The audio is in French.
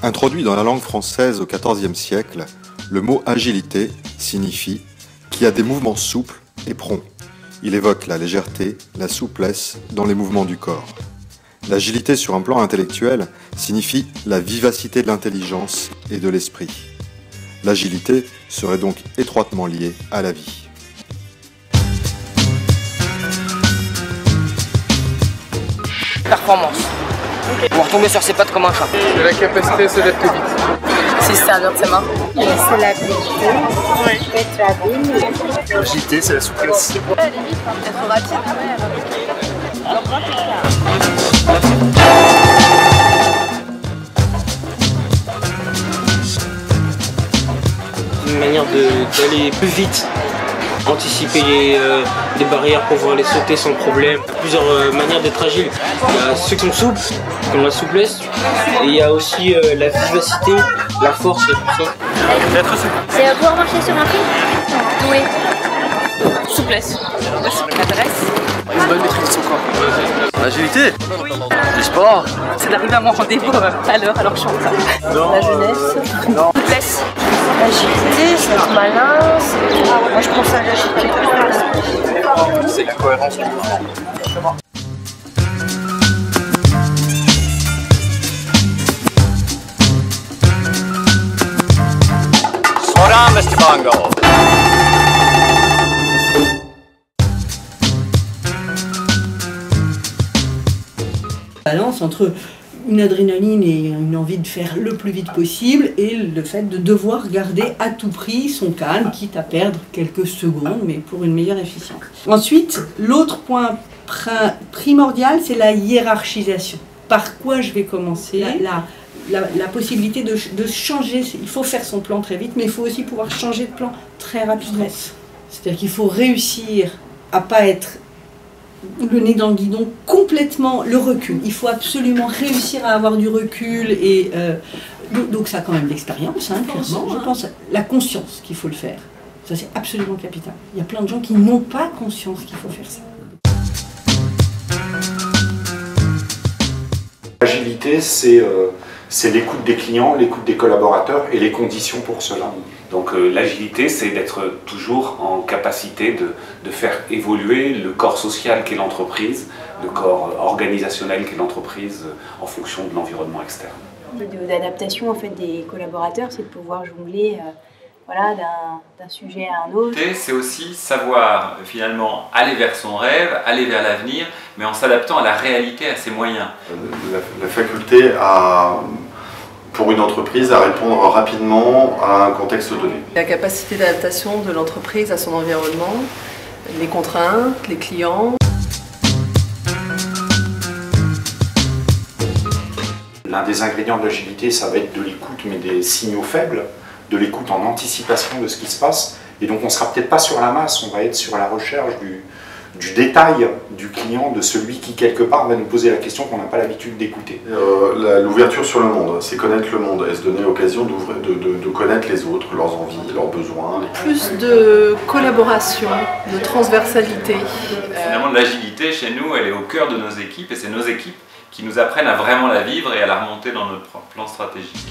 Introduit dans la langue française au XIVe siècle, le mot agilité signifie qui a des mouvements souples et prompts. Il évoque la légèreté, la souplesse dans les mouvements du corps. L'agilité sur un plan intellectuel signifie la vivacité de l'intelligence et de l'esprit. L'agilité serait donc étroitement liée à la vie. Performance. Pour retomber sur ses pattes comme un chat. C'est la capacité à se lever vite. C'est se servir de ses mains. C'est l'habilité, être habile. L'agilité, c'est la souplesse. Être rapide. Une manière d'aller plus vite, anticiper les barrières pour pouvoir les sauter sans problème. Il y a plusieurs manières d'être agile. Il y a ceux qui sont souples, comme la souplesse, et il y a aussi la vivacité, la force, tout ça. Être souple. C'est pouvoir marcher sur un fil. Oui. Souplesse. Adresse. Une bonne maîtrise de son corps. L'agilité. Du sport. C'est d'arriver à mon rendez-vous à l'heure alors que je suis en retard. Non. La jeunesse. Non. Souplesse. L'agilité, c'est être malin. Moi, je pense à l'agilité. C'est la cohérence du mouvement. Slow down, Mr. Bongo. Balance entre une adrénaline et une envie de faire le plus vite possible et le fait de devoir garder à tout prix son calme, quitte à perdre quelques secondes, mais pour une meilleure efficience. Ensuite, l'autre point primordial, c'est la hiérarchisation. Par quoi je vais commencer ? La possibilité de changer, il faut faire son plan très vite, mais il faut aussi pouvoir changer de plan très rapidement. C'est-à-dire qu'il faut réussir à pas être le nez dans le guidon, complètement le recul. Il faut absolument réussir à avoir du recul et donc ça a quand même l'expérience, hein, clairement. Je pense la conscience qu'il faut le faire. Ça c'est absolument capital. Il y a plein de gens qui n'ont pas conscience qu'il faut faire ça. L'agilité, c'est l'écoute des clients, l'écoute des collaborateurs et les conditions pour cela. Donc l'agilité, c'est d'être toujours en capacité de faire évoluer le corps social qu'est l'entreprise, le corps organisationnel qu'est l'entreprise en fonction de l'environnement externe. D'adaptation en fait, des collaborateurs, c'est de pouvoir jongler voilà, d'un sujet à un autre. C'est aussi savoir finalement aller vers son rêve, aller vers l'avenir, mais en s'adaptant à la réalité, à ses moyens. La faculté pour une entreprise à répondre rapidement à un contexte donné. La capacité d'adaptation de l'entreprise à son environnement, les contraintes, les clients. L'un des ingrédients de l'agilité, ça va être de l'écoute, mais des signaux faibles, de l'écoute en anticipation de ce qui se passe. Et donc on ne sera peut-être pas sur la masse, on va être sur la recherche du détail du client, de celui qui quelque part va nous poser la question qu'on n'a pas l'habitude d'écouter. L'ouverture sur le monde, c'est connaître le monde et se donner l'occasion de connaître les autres, leurs envies, leurs besoins. Plus de collaboration, de transversalité. Finalement, l'agilité chez nous, elle est au cœur de nos équipes et c'est nos équipes qui nous apprennent à vraiment la vivre et à la remonter dans notre plan stratégique.